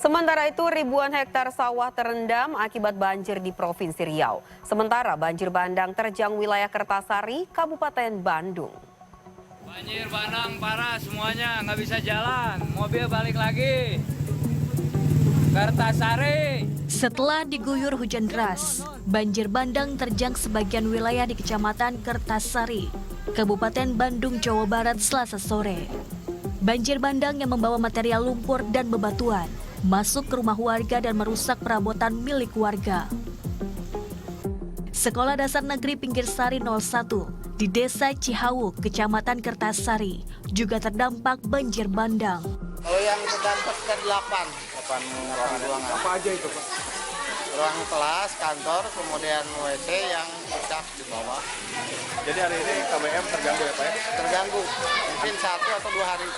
Sementara itu ribuan hektar sawah terendam akibat banjir di Provinsi Riau. Sementara banjir bandang terjang wilayah Kertasari, Kabupaten Bandung. Banjir bandang parah semuanya, nggak bisa jalan. Mobil balik lagi. Kertasari. Setelah diguyur hujan deras, banjir bandang terjang sebagian wilayah di Kecamatan Kertasari, Kabupaten Bandung, Jawa Barat, Selasa sore. Banjir bandang yang membawa material lumpur dan bebatuan masuk ke rumah warga dan merusak perabotan milik warga. Sekolah Dasar Negeri Pinggir Sari 01 di Desa Cihawu, Kecamatan Kertasari, juga terdampak banjir bandang. Kalau yang terdampak ke 8 ruangan. Apa aja itu, Pak? Ruang kelas, kantor, kemudian WC yang rusak di bawah. Jadi hari ini KBM terganggu ya, Pak ya? Terganggu, mungkin 1 atau 2 hari.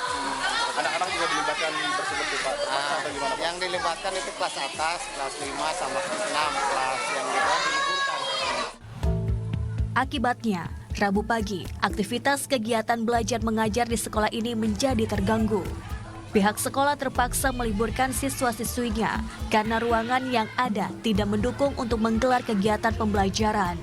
Anak-anak juga dilibatkan bersih-bersih, Pak? Terpaksa atau gimana, Pak? Yang dilibatkan itu kelas atas, kelas 5 sama kelas 6, kelas yang di bawah diliburkan. Akibatnya, Rabu pagi, aktivitas kegiatan belajar mengajar di sekolah ini menjadi terganggu. Pihak sekolah terpaksa meliburkan siswa-siswinya karena ruangan yang ada tidak mendukung untuk menggelar kegiatan pembelajaran.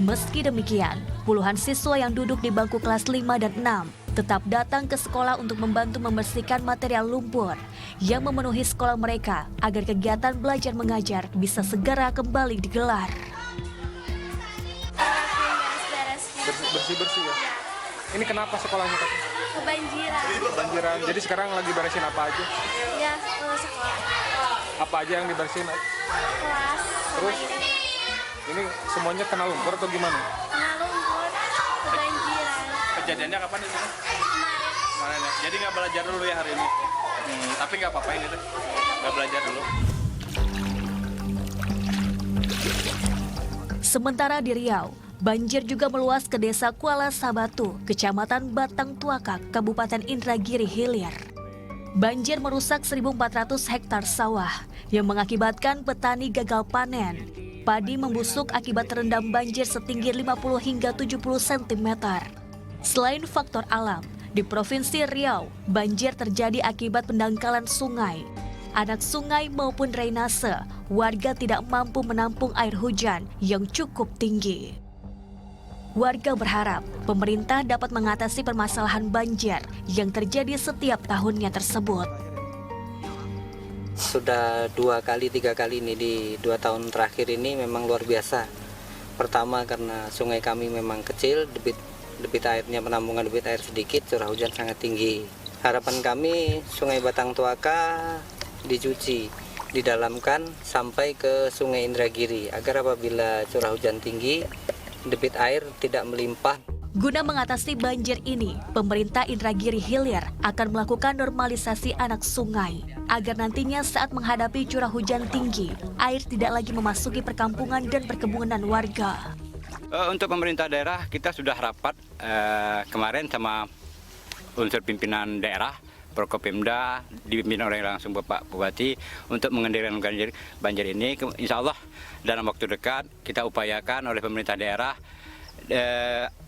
Meski demikian, puluhan siswa yang duduk di bangku kelas 5 dan 6 tetap datang ke sekolah untuk membantu membersihkan material lumpur yang memenuhi sekolah mereka agar kegiatan belajar mengajar bisa segera kembali digelar. Bersih-bersih ya? Ini kenapa sekolahnya, Pak? Kebanjiran. Jadi sekarang lagi beresin apa aja? Ya, sekolah. Apa aja yang dibersihin? Kelas. Terus? Ini semuanya kena lumpur atau gimana? Kena lumpur, kebanjiran. Kejadiannya kapan ini? Kemarin ya? Jadi nggak belajar dulu ya hari ini? Tapi nggak apa-apa ini tuh? Nggak belajar dulu? Sementara di Riau, banjir juga meluas ke Desa Kuala Sabatu, Kecamatan Batang Tuakak, Kabupaten Indragiri Hilir. Banjir merusak 1.400 hektar sawah yang mengakibatkan petani gagal panen. Padi membusuk akibat terendam banjir setinggi 50 hingga 70 cm. Selain faktor alam, di Provinsi Riau, banjir terjadi akibat pendangkalan sungai. Anak sungai maupun drainase, warga tidak mampu menampung air hujan yang cukup tinggi. Warga berharap pemerintah dapat mengatasi permasalahan banjir yang terjadi setiap tahunnya tersebut. Sudah 2-3 kali ini di 2 tahun terakhir ini memang luar biasa. Pertama karena sungai kami memang kecil, debit airnya penampungan debit air sedikit, curah hujan sangat tinggi. Harapan kami Sungai Batang Tuaka dicuci, didalamkan sampai ke Sungai Indragiri agar apabila curah hujan tinggi, debit air tidak melimpah. Guna mengatasi banjir ini, pemerintah Indragiri Hilir akan melakukan normalisasi anak sungai agar nantinya saat menghadapi curah hujan tinggi, air tidak lagi memasuki perkampungan dan perkebunan warga. Untuk pemerintah daerah, kita sudah rapat kemarin sama unsur pimpinan daerah, Prokopimda, dipimpin oleh langsung Bapak Bupati untuk mengendalikan banjir ini. Insya Allah dalam waktu dekat kita upayakan oleh pemerintah daerah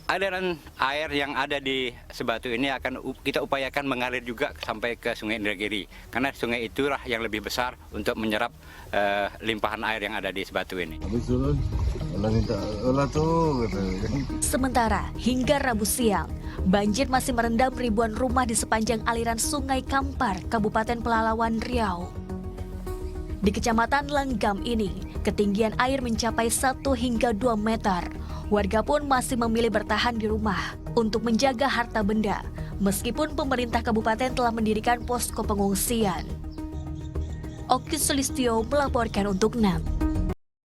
aliran air yang ada di Sebatu ini akan kita upayakan mengalir juga sampai ke Sungai Indragiri, karena sungai itulah yang lebih besar untuk menyerap limpahan air yang ada di Sebatu ini. Sementara hingga Rabu siang, banjir masih merendam ribuan rumah di sepanjang aliran Sungai Kampar, Kabupaten Pelalawan Riau. Di Kecamatan Langgam ini, ketinggian air mencapai 1 hingga 2 meter. Warga pun masih memilih bertahan di rumah untuk menjaga harta benda, meskipun pemerintah kabupaten telah mendirikan posko pengungsian. Oki Sulistyo melaporkan untuk NET.